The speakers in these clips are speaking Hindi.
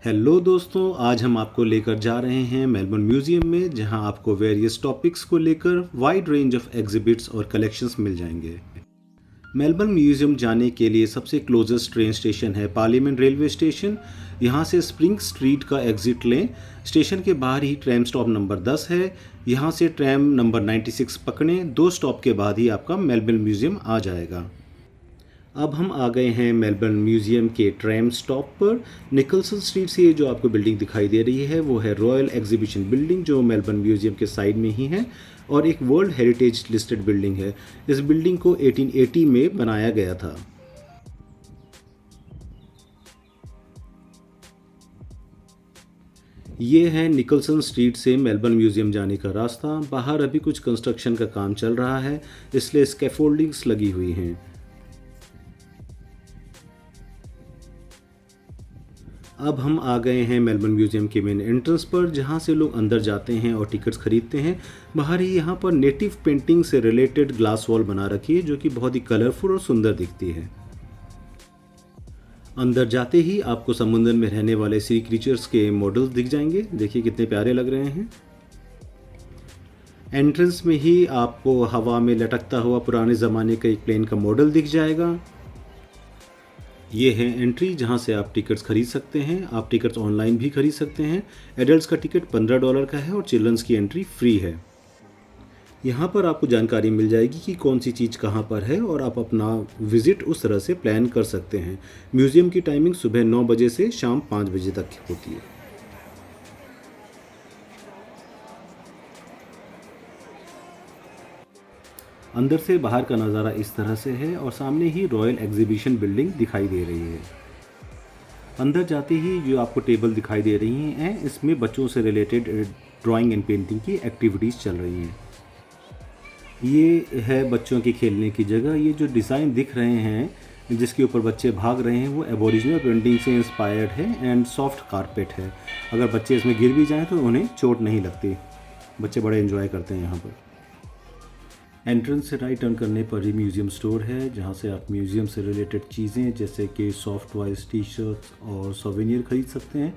हेलो दोस्तों, आज हम आपको लेकर जा रहे हैं मेलबर्न म्यूज़ियम में, जहां आपको वेरियस टॉपिक्स को लेकर वाइड रेंज ऑफ एग्जिबिट्स और कलेक्शंस मिल जाएंगे। मेलबर्न म्यूज़ियम जाने के लिए सबसे क्लोजेस्ट ट्रेन स्टेशन है पार्लियामेंट रेलवे स्टेशन। यहां से स्प्रिंग स्ट्रीट का एग्जिट लें। स्टेशन के बाहर ही ट्रैम स्टॉप नंबर 10 है। यहां से ट्रैम नंबर 96 पकड़ें। 2 स्टॉप के बाद ही आपका मेलबर्न म्यूज़ियम आ जाएगा। अब हम आ गए हैं मेलबर्न म्यूज़ियम के ट्रैम स्टॉप पर। निकलसन स्ट्रीट से ये जो आपको बिल्डिंग दिखाई दे रही है वो है रॉयल एग्जीबिशन बिल्डिंग, जो मेलबर्न म्यूज़ियम के साइड में ही है और एक वर्ल्ड हेरिटेज लिस्टेड बिल्डिंग है। इस बिल्डिंग को 1880 में बनाया गया था। ये है निकलसन स्ट्रीट से मेलबर्न म्यूज़ियम जाने का रास्ता। बाहर अभी कुछ कंस्ट्रक्शन का काम चल रहा है, इसलिए स्कैफोल्डिंग्स लगी हुई हैं। अब हम आ गए हैं मेलबर्न म्यूज़ियम के मेन एंट्रेंस पर, जहां से लोग अंदर जाते हैं और टिकट्स खरीदते हैं। बाहर ही यहां पर नेटिव पेंटिंग से रिलेटेड ग्लास वॉल बना रखी है, जो कि बहुत ही कलरफुल और सुंदर दिखती है। अंदर जाते ही आपको समुद्र में रहने वाले सी क्रीचर्स के मॉडल्स दिख जाएंगे। देखिए कितने प्यारे लग रहे हैं। एंट्रेंस में ही आपको हवा में लटकता हुआ पुराने ज़माने का एक प्लेन का मॉडल दिख जाएगा। ये है एंट्री, जहां से आप टिकट्स खरीद सकते हैं। आप टिकट्स ऑनलाइन भी खरीद सकते हैं। एडल्ट्स का टिकट $15 का है और चिल्ड्रंस की एंट्री फ्री है। यहाँ पर आपको जानकारी मिल जाएगी कि कौन सी चीज़ कहाँ पर है और आप अपना विज़िट उस तरह से प्लान कर सकते हैं। म्यूज़ियम की टाइमिंग सुबह 9 बजे से शाम 5 बजे तक होती है। अंदर से बाहर का नज़ारा इस तरह से है और सामने ही रॉयल एग्जीबिशन बिल्डिंग दिखाई दे रही है। अंदर जाते ही जो आपको टेबल दिखाई दे रही हैं, इसमें बच्चों से रिलेटेड ड्राइंग एंड पेंटिंग की एक्टिविटीज़ चल रही हैं। ये है बच्चों के खेलने की जगह। ये जो डिज़ाइन दिख रहे हैं जिसके ऊपर बच्चे भाग रहे हैं, वो एबोरिजिनल पेंटिंग से इंस्पायर्ड है एंड सॉफ्ट कारपेट है। अगर बच्चे इसमें गिर भी जाएं तो उन्हें चोट नहीं लगती। बच्चे बड़े एंजॉय करते हैं यहाँ पर। एंट्रेंस से राइट टर्न करने पर ही म्यूज़ियम स्टोर है, जहाँ से आप म्यूज़ियम से रिलेटेड चीज़ें जैसे कि सॉफ्ट टॉयज़, टी शर्ट्स और सोवेनियर ख़रीद सकते हैं।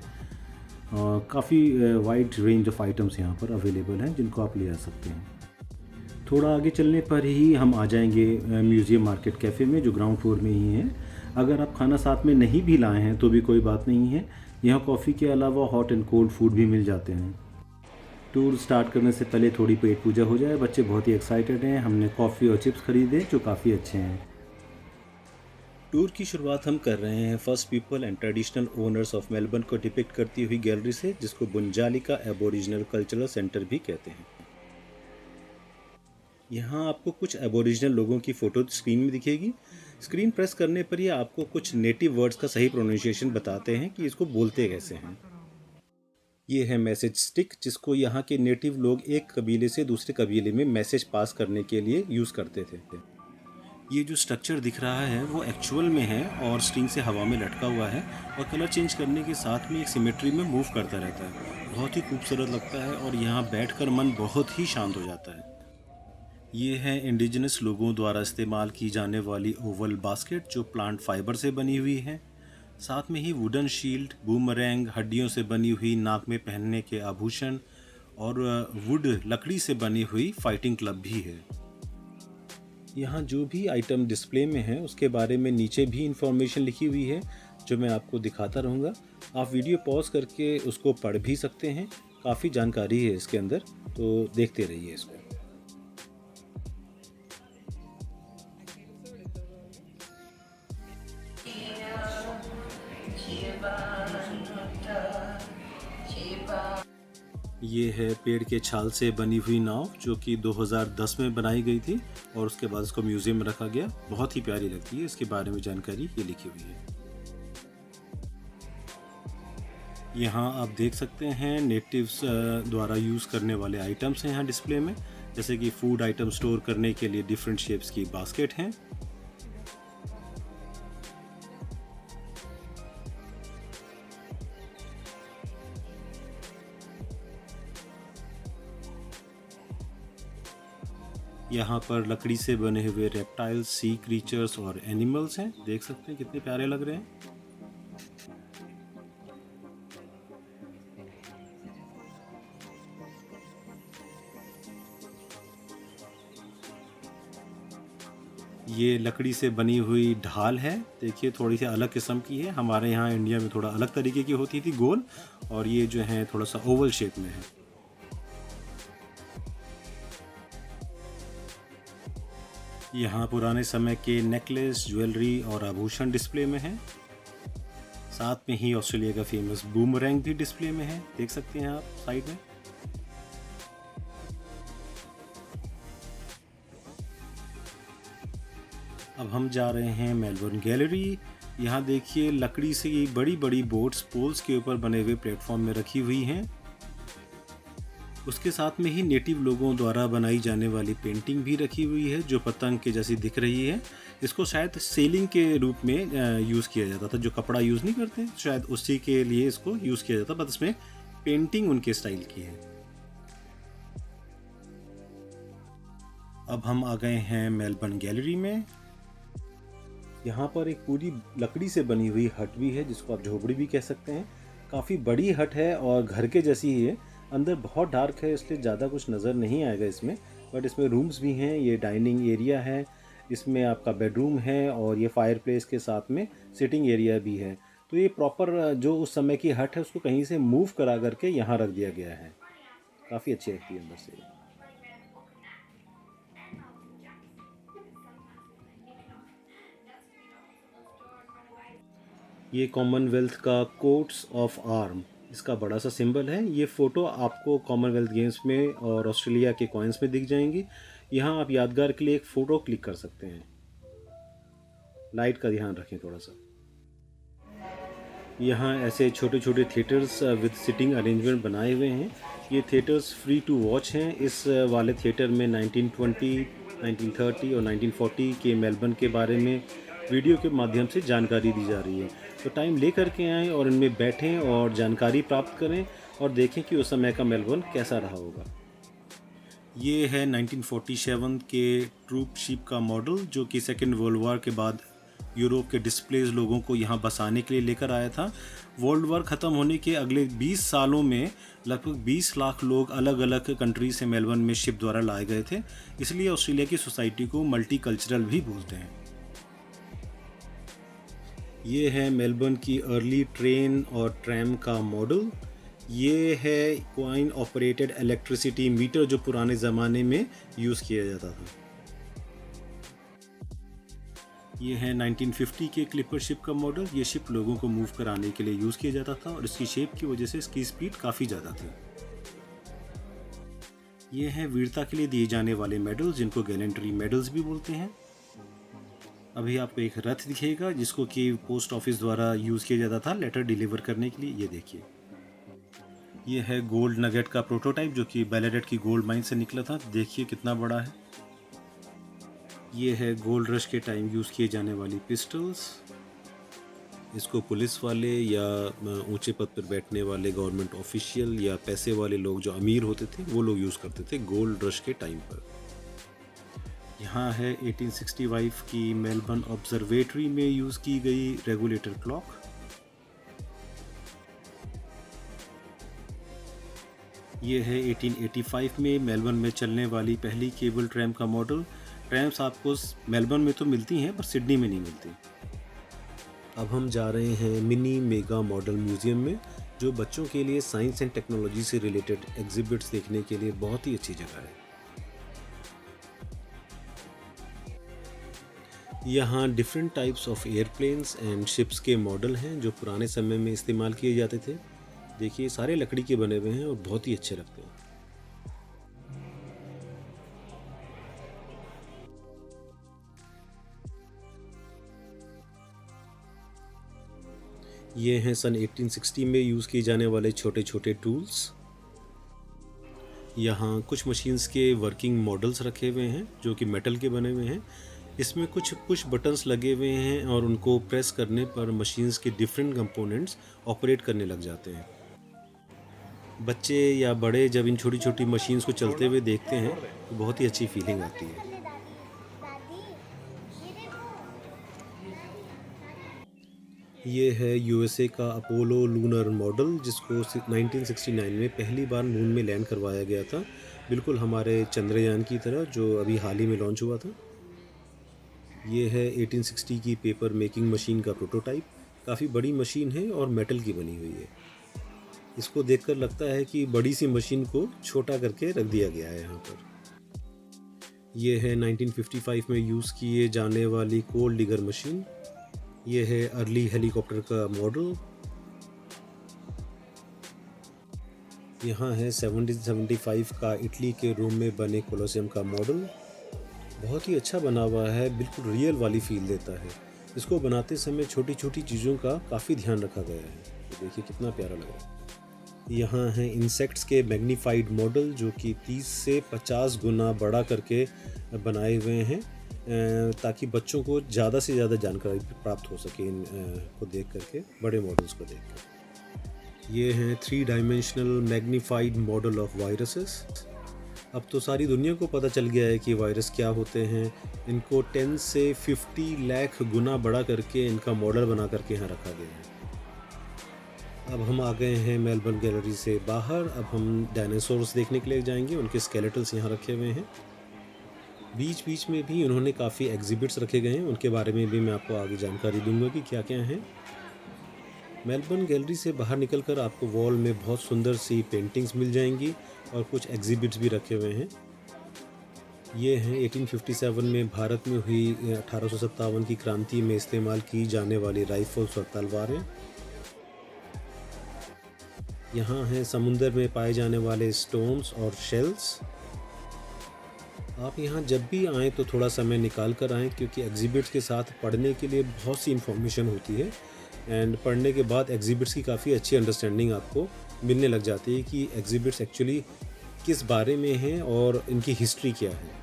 काफ़ी वाइड रेंज ऑफ आइटम्स यहाँ पर अवेलेबल हैं जिनको आप ले आ सकते हैं। थोड़ा आगे चलने पर ही हम आ जाएंगे म्यूज़ियम मार्केट कैफ़े में, जो ग्राउंड फ्लोर में ही है। अगर आप खाना साथ में नहीं भी लाए हैं तो भी कोई बात नहीं है। यहाँ कॉफ़ी के अलावा हॉट एंड कोल्ड फूड भी मिल जाते हैं। टूर स्टार्ट करने से पहले थोड़ी पेट पूजा हो जाए। बच्चे बहुत ही एक्साइटेड हैं। हमने कॉफ़ी और चिप्स खरीदे जो काफ़ी अच्छे हैं। टूर की शुरुआत हम कर रहे हैं first people and traditional owners of Melbourne को डिपिक्ट करती हुई गैलरी से, जिसको बुंजालिका एबोरिजिनल कल्चरल सेंटर भी कहते हैं। यहाँ आपको कुछ एबोरिजिनल लोगों की फ़ोटो स्क्रीन में दिखेगी। स्क्रीन प्रेस करने पर ये आपको कुछ नेटिव वर्ड्स का सही प्रोनाउंसिएशन बताते हैं कि इसको बोलते कैसे हैं। ये है मैसेज स्टिक, जिसको यहाँ के नेटिव लोग एक कबीले से दूसरे कबीले में मैसेज पास करने के लिए यूज़ करते थे। ये जो स्ट्रक्चर दिख रहा है वो एक्चुअल में है और स्ट्रिंग से हवा में लटका हुआ है और कलर चेंज करने के साथ में एक सिमेट्री में मूव करता रहता है। बहुत ही खूबसूरत लगता है और यहाँ बैठकर मन बहुत ही शांत हो जाता है। ये है इंडिजिनस लोगों द्वारा इस्तेमाल की जाने वाली ओवल बास्केट, जो प्लांट फाइबर से बनी हुई है। साथ में ही वुडन शील्ड, बूमरैंग, हड्डियों से बनी हुई नाक में पहनने के आभूषण और वुड लकड़ी से बनी हुई फाइटिंग क्लब भी है। यहाँ जो भी आइटम डिस्प्ले में है उसके बारे में नीचे भी इंफॉर्मेशन लिखी हुई है, जो मैं आपको दिखाता रहूँगा। आप वीडियो पॉज करके उसको पढ़ भी सकते हैं। काफ़ी जानकारी है इसके अंदर, तो देखते रहिए इसको। ये है पेड़ के छाल से बनी हुई नाव, जो कि 2010 में बनाई गई थी और उसके बाद इसको म्यूज़ियम में रखा गया। बहुत ही प्यारी लगती है। इसके बारे में जानकारी ये लिखी हुई है। यहाँ आप देख सकते हैं नेटिव्स द्वारा यूज़ करने वाले आइटम्स हैं यहाँ डिस्प्ले में, जैसे कि फूड आइटम स्टोर करने के लिए डिफरेंट शेप्स की बास्केट हैं। यहाँ पर लकड़ी से बने हुए रेप्टाइल्स, सी क्रीचर्स और एनिमल्स हैं। देख सकते हैं कितने प्यारे लग रहे हैं। ये लकड़ी से बनी हुई ढाल है, देखिए थोड़ी सी अलग किस्म की है। हमारे यहाँ इंडिया में थोड़ा अलग तरीके की होती थी गोल, और ये जो है थोड़ा सा ओवल शेप में है। यहाँ पुराने समय के नेकलेस, ज्वेलरी और आभूषण डिस्प्ले में हैं। साथ में ही ऑस्ट्रेलिया का फेमस बूमरैंग भी डिस्प्ले में है, देख सकते हैं आप साइड में। अब हम जा रहे हैं मेलबर्न गैलरी। यहाँ देखिए लकड़ी से ये बड़ी बड़ी बोट्स पोल्स के ऊपर बने हुए प्लेटफॉर्म में रखी हुई हैं। उसके साथ में ही नेटिव लोगों द्वारा बनाई जाने वाली पेंटिंग भी रखी हुई है, जो पतंग के जैसी दिख रही है। इसको शायद सेलिंग के रूप में यूज़ किया जाता था, जो कपड़ा यूज़ नहीं करते शायद उसी के लिए इसको यूज़ किया जाता, बस इसमें पेंटिंग उनके स्टाइल की है। अब हम आ गए हैं मेलबर्न गैलरी में। यहाँ पर एक पूरी लकड़ी से बनी हुई हट भी है, जिसको आप झोपड़ी भी कह सकते हैं। काफ़ी बड़ी हट है और घर के जैसी ही है। अंदर बहुत डार्क है, इसलिए ज़्यादा कुछ नज़र नहीं आएगा इसमें, बट इसमें रूम्स भी हैं। ये डाइनिंग एरिया है, इसमें आपका बेडरूम है, और ये फायरप्लेस के साथ में सिटिंग एरिया भी है। तो ये प्रॉपर जो उस समय की हट है उसको कहीं से मूव करा करके यहाँ रख दिया गया है। काफ़ी अच्छी लगती है अंदर से। ये कॉमनवेल्थ का कोट्स ऑफ आर्म, इसका बड़ा सा सिंबल है। ये फ़ोटो आपको कॉमनवेल्थ गेम्स में और ऑस्ट्रेलिया के कॉइन्स में दिख जाएंगी। यहाँ आप यादगार के लिए एक फ़ोटो क्लिक कर सकते हैं। लाइट का ध्यान रखें थोड़ा सा। यहाँ ऐसे छोटे छोटे थिएटर्स विद सिटिंग अरेंजमेंट बनाए हुए हैं। ये थिएटर्स फ्री टू वॉच हैं। इस वाले थिएटर में 1920, 1930 और 1940 के मेलबर्न के बारे में वीडियो के माध्यम से जानकारी दी जा रही है। तो टाइम ले करके आएँ और इनमें बैठें और जानकारी प्राप्त करें और देखें कि उस समय का मेलबर्न कैसा रहा होगा। ये है 1947 के ट्रूप शिप का मॉडल, जो कि सेकेंड वर्ल्ड वॉर के बाद यूरोप के डिस्प्लेस लोगों को यहाँ बसाने के लिए लेकर आया था। वर्ल्ड वॉर ख़त्म होने के अगले 20 सालों में लगभग 20 लाख लोग अलग अलग कंट्री से मेलबर्न में शिप द्वारा लाए गए थे। इसलिए ऑस्ट्रेलिया की सोसाइटी को मल्टीकल्चरल भी बोलते हैं। ये है मेलबर्न की अर्ली ट्रेन और ट्रैम का मॉडल। ये है कॉइन ऑपरेटेड इलेक्ट्रिसिटी मीटर, जो पुराने ज़माने में यूज़ किया जाता था। ये है 1950 के क्लिपर शिप का मॉडल। ये शिप लोगों को मूव कराने के लिए यूज़ किया जाता था और इसकी शेप की वजह से इसकी स्पीड काफ़ी ज़्यादा थी। ये है वीरता के लिए दिए जाने वाले मेडल्स, जिनको गैलेंट्री मेडल्स भी बोलते हैं। अभी आपको एक रथ दिखेगा, जिसको कि पोस्ट ऑफिस द्वारा यूज़ किया जाता था लेटर डिलीवर करने के लिए। ये देखिए, ये है गोल्ड नगेट का प्रोटोटाइप, जो कि बैलेडेट की गोल्ड माइन से निकला था। देखिए कितना बड़ा है। ये है गोल्ड रश के टाइम यूज़ किए जाने वाली पिस्टल्स। इसको पुलिस वाले या ऊंचे पद पर बैठने वाले गवर्नमेंट ऑफिशियल या पैसे वाले लोग जो अमीर होते थे वो लोग यूज़ करते थे गोल्ड रश के टाइम पर। यहाँ है 1865 की मेलबर्न ऑब्जर्वेटरी में यूज़ की गई रेगुलेटर क्लॉक। ये है 1885 में मेलबर्न में चलने वाली पहली केबल ट्रैम का मॉडल। ट्रैम्स आपको मेलबर्न में तो मिलती हैं, पर सिडनी में नहीं मिलती। अब हम जा रहे हैं मिनी मेगा मॉडल म्यूज़ियम में, जो बच्चों के लिए साइंस एंड टेक्नोलॉजी से रिलेटेड एग्जिबिट्स देखने के लिए बहुत ही अच्छी जगह है। यहाँ different types of airplanes and ships के मॉडल हैं, जो पुराने समय में इस्तेमाल किए जाते थे। देखिए सारे लकड़ी के बने हुए हैं और बहुत ही अच्छे लगते हैं। ये हैं सन 1860 में यूज़ किए जाने वाले छोटे छोटे टूल्स। यहाँ कुछ मशीन्स के वर्किंग मॉडल्स रखे हुए हैं, जो कि मेटल के बने हुए हैं। इसमें कुछ पुश बटन्स लगे हुए हैं और उनको प्रेस करने पर मशीन्स के डिफरेंट कंपोनेंट्स ऑपरेट करने लग जाते हैं। बच्चे या बड़े जब इन छोटी छोटी मशीन्स को चलते हुए देखते हैं तो बहुत ही अच्छी फीलिंग आती है। ये है यूएसए का अपोलो लूनर मॉडल, जिसको 1969 में पहली बार मून में लैंड करवाया गया था, बिल्कुल हमारे चंद्रयान की तरह, जो अभी हाल ही में लॉन्च हुआ था। ये है 1860 की पेपर मेकिंग मशीन का प्रोटोटाइप। काफ़ी बड़ी मशीन है और मेटल की बनी हुई है। इसको देखकर लगता है कि बड़ी सी मशीन को छोटा करके रख दिया गया है यहाँ पर। ये है 1955 में यूज़ किए जाने वाली कोल डिगर मशीन। ये है अर्ली हेलीकॉप्टर का मॉडल। यहाँ है 1775 का इटली के रोम में बने कोलोसियम का मॉडल। बहुत ही अच्छा बना हुआ है, बिल्कुल रियल वाली फील देता है। इसको बनाते समय छोटी छोटी चीज़ों का काफ़ी ध्यान रखा गया है। तो देखिए कितना प्यारा लग रहा है। यहाँ है इंसेक्ट्स के मैग्नीफाइड मॉडल जो कि 30 से 50 गुना बड़ा करके बनाए हुए हैं, ताकि बच्चों को ज़्यादा से ज़्यादा जानकारी प्राप्त हो सके इन को देख करके, बड़े मॉडल्स को देख कर। ये हैं 3 dimensional magnified model of viruses. अब तो सारी दुनिया को पता चल गया है कि वायरस क्या होते हैं। इनको 10 से 50 लाख गुना बड़ा करके इनका मॉडल बना करके यहाँ रखा गया है। अब हम आ गए हैं मेलबर्न गैलरी से बाहर। अब हम डायनासोर्स देखने के लिए जाएंगे। उनके स्केलेटल्स यहाँ रखे हुए हैं। बीच बीच में भी उन्होंने काफ़ी एग्जिबिट्स रखे गए हैं, उनके बारे में भी मैं आपको आगे जानकारी दूंगा कि क्या क्या हैं। मेलबर्न गैलरी से बाहर निकलकर आपको वॉल में बहुत सुंदर सी पेंटिंग्स मिल जाएंगी और कुछ एग्जिबिट्स भी रखे हुए हैं। ये हैं 1857 में भारत में हुई 1857 की क्रांति में इस्तेमाल की जाने वाली राइफल्स और तलवारें। यहाँ हैं समुंदर में पाए जाने वाले स्टोन्स और शेल्स। आप यहाँ जब भी आएँ तो थोड़ा समय निकाल कर आएँ, क्योंकि एग्जिबिट्स के साथ पढ़ने के लिए बहुत सी इन्फॉर्मेशन होती है। एंड पढ़ने के बाद एग्जिबिट्स की काफ़ी अच्छी अंडरस्टैंडिंग आपको मिलने लग जाती है कि एग्जिबिट्स एक्चुअली किस बारे में हैं और इनकी हिस्ट्री क्या है।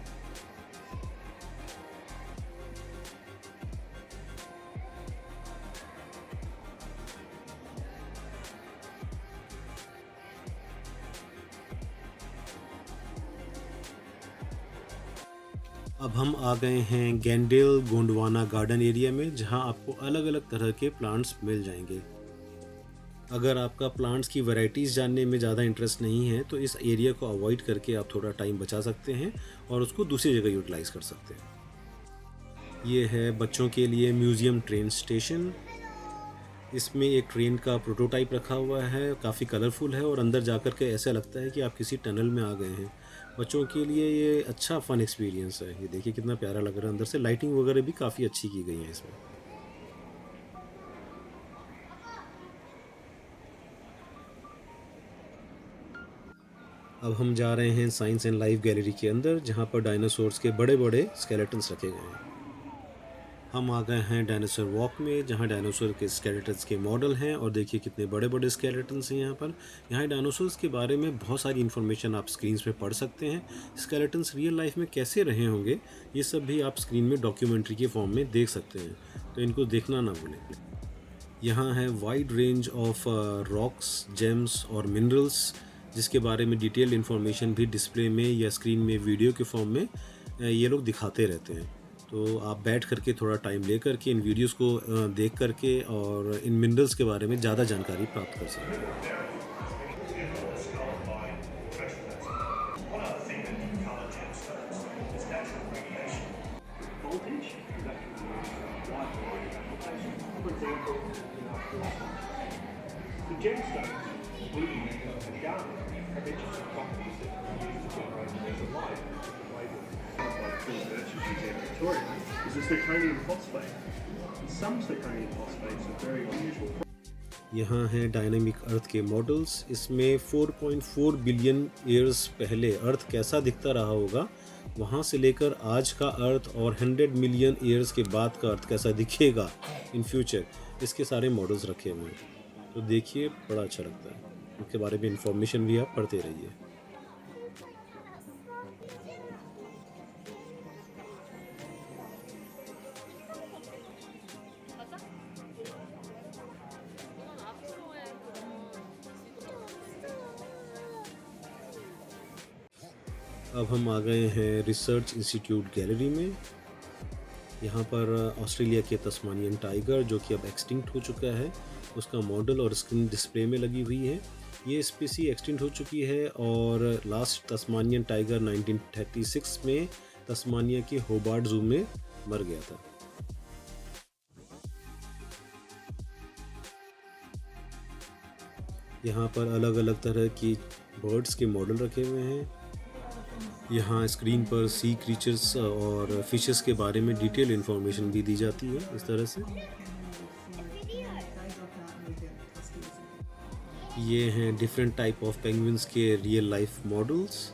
अब हम आ गए हैं गैंडेल गोंडवाना गार्डन एरिया में, जहां आपको अलग अलग तरह के प्लांट्स मिल जाएंगे। अगर आपका प्लांट्स की वैरायटीज़ जानने में ज़्यादा इंटरेस्ट नहीं है तो इस एरिया को अवॉइड करके आप थोड़ा टाइम बचा सकते हैं और उसको दूसरी जगह यूटिलाइज़ कर सकते हैं। ये है बच्चों के लिए म्यूज़ियम ट्रेन स्टेशन। इसमें एक ट्रेन का प्रोटोटाइप रखा हुआ है, काफ़ी कलरफुल है और अंदर जाकर के ऐसा लगता है कि आप किसी टनल में आ गए हैं। बच्चों के लिए ये अच्छा फ़न एक्सपीरियंस है। ये देखिए कितना प्यारा लग रहा है, अंदर से लाइटिंग वगैरह भी काफ़ी अच्छी की गई है इसमें। अब हम जा रहे हैं साइंस एंड लाइफ गैलरी के अंदर, जहाँ पर डायनासोर्स के बड़े बड़े स्केलेटन्स रखे गए हैं। हम आ गए हैं डायनासोर वॉक में, जहाँ डायनासोर के स्केलेटन्स के मॉडल हैं और देखिए कितने बड़े बड़े स्केलेटन्स हैं यहाँ पर। यहाँ डायनासोर्स के बारे में बहुत सारी इन्फॉर्मेशन आप स्क्रीन पे पढ़ सकते हैं। स्केलेटन्स रियल लाइफ में कैसे रहे होंगे ये सब भी आप स्क्रीन में डॉक्यूमेंट्री के फॉर्म में देख सकते हैं, तो इनको देखना ना भूलें। यहाँ है wide range of rocks, James और मिनरल्स, जिसके बारे में डिटेल इन्फॉर्मेशन भी डिस्प्ले में या स्क्रीन में वीडियो के फॉर्म में ये लोग दिखाते रहते हैं। तो आप बैठ करके थोड़ा टाइम ले करके इन वीडियोस को देख करके और इन मिनरल्स के बारे में ज़्यादा जानकारी प्राप्त कर सकते हैं। The gemstones, ruby and garnet, have interesting properties that can be used to generate means of light. The way that Phil Birch's used in Victoria is the zirconium phosphate. And some zirconium phosphates are very unusual. यहाँ हैं डायनामिक अर्थ के मॉडल्स। इसमें 4.4 बिलियन ईयर्स पहले अर्थ कैसा दिखता रहा होगा, वहाँ से लेकर आज का अर्थ और 100 मिलियन ईयर्स के बाद का अर्थ कैसा दिखेगा इन फ्यूचर, इसके सारे मॉडल्स रखे हुए हैं। तो देखिए बड़ा अच्छा लगता है, इनके बारे में इंफॉर्मेशन भी आप पढ़ते रहिए। अब हम आ गए हैं रिसर्च इंस्टीट्यूट गैलरी में। यहाँ पर ऑस्ट्रेलिया के तस्मानियन टाइगर, जो कि अब एक्सटिंक्ट हो चुका है, उसका मॉडल और स्क्रीन डिस्प्ले में लगी हुई है। ये स्पीसी एक्सटिंक्ट हो चुकी है और लास्ट तस्मानियन टाइगर 1936 में तस्मानिया के होबार्ट ज़ू में मर गया था। यहाँ पर अलग अलग तरह की बर्ड्स के मॉडल रखे हुए हैं। यहाँ स्क्रीन पर सी क्रीचर्स और फिशेस के बारे में डिटेल इन्फॉर्मेशन भी दी जाती है इस तरह से। ये हैं डिफरेंट टाइप ऑफ पेंगुइन्स के रियल लाइफ मॉडल्स।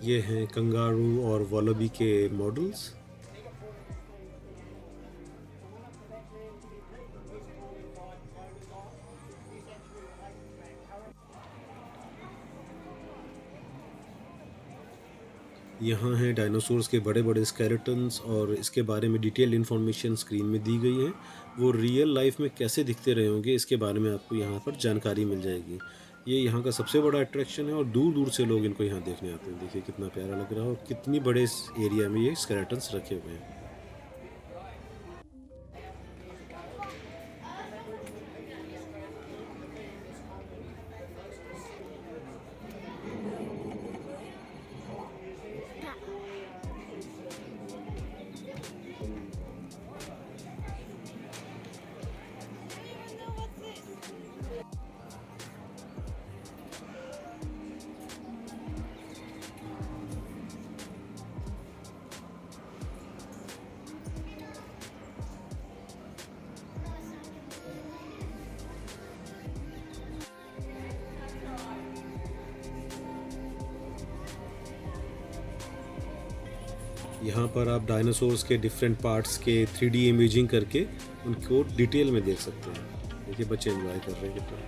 ये हैं कंगारू और वॉलबी के मॉडल्स। यहाँ हैं डायनासोर्स के बड़े बड़े स्केलेटन्स और इसके बारे में डिटेल इन्फॉर्मेशन स्क्रीन में दी गई है। वो रियल लाइफ में कैसे दिखते रहे होंगे इसके बारे में आपको यहाँ पर जानकारी मिल जाएगी। ये यहाँ का सबसे बड़ा अट्रैक्शन है और दूर दूर से लोग इनको यहाँ देखने आते हैं। देखिए कितना प्यारा लग रहा है और कितनी बड़े इस एरिया में ये स्केलेटन्स रखे हुए हैं। यहाँ पर आप डायनासोर्स के डिफरेंट पार्ट्स के 3D इमेजिंग करके उनको डिटेल में देख सकते हैं। देखिए बच्चे एंजॉय कर रहे हैं कितना।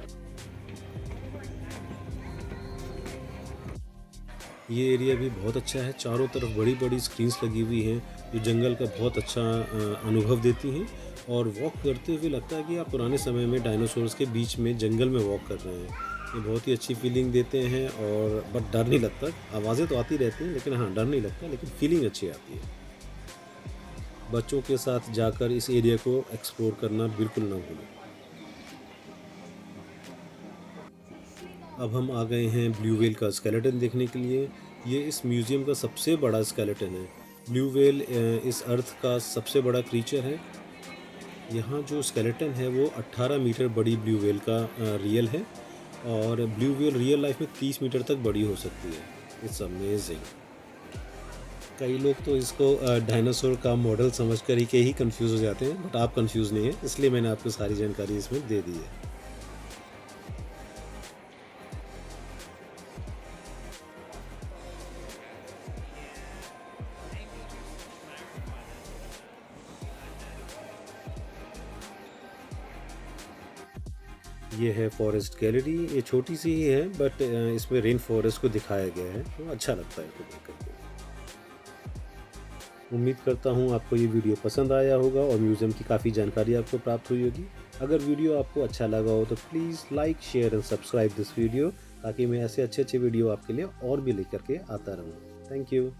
ये एरिया भी बहुत अच्छा है। चारों तरफ बड़ी बड़ी स्क्रीन्स लगी हुई हैं जो जंगल का बहुत अच्छा अनुभव देती हैं और वॉक करते हुए लगता है कि आप पुराने समय में डायनासोर्स के बीच में जंगल में वॉक कर रहे हैं। ये बहुत ही अच्छी फीलिंग देते हैं और बट डर नहीं लगता। आवाज़ें तो आती रहती हैं लेकिन हाँ डर नहीं लगता, लेकिन फीलिंग अच्छी आती है। बच्चों के साथ जाकर इस एरिया को एक्सप्लोर करना बिल्कुल ना भूलें। अब हम आ गए हैं ब्लू व्हेल का स्केलेटन देखने के लिए। ये इस म्यूज़ियम का सबसे बड़ा स्केलेटन है। ब्लू व्हेल इस अर्थ का सबसे बड़ा क्रीचर है। यहाँ जो स्केलेटन है वो 18 मीटर बड़ी ब्लू व्हेल का रियल है और ब्लू व्हेल रियल लाइफ में 30 मीटर तक बड़ी हो सकती है। It's amazing. कई लोग तो इसको डायनासोर का मॉडल समझ कर ही कंफ्यूज हो जाते हैं, बट आप कंफ्यूज नहीं है, इसलिए मैंने आपको सारी जानकारी इसमें दे दी है। ये है फॉरेस्ट गैलरी। ये छोटी सी ही है बट इसमें रेन फॉरेस्ट को दिखाया गया है तो अच्छा लगता है इसको देख करके। उम्मीद करता हूँ आपको ये वीडियो पसंद आया होगा और म्यूज़ियम की काफ़ी जानकारी आपको प्राप्त हुई होगी। अगर वीडियो आपको अच्छा लगा हो तो please like share and subscribe this video, ताकि मैं ऐसे अच्छे वीडियो आपके लिए और भी लेकर के आता रहूँ। Thank you.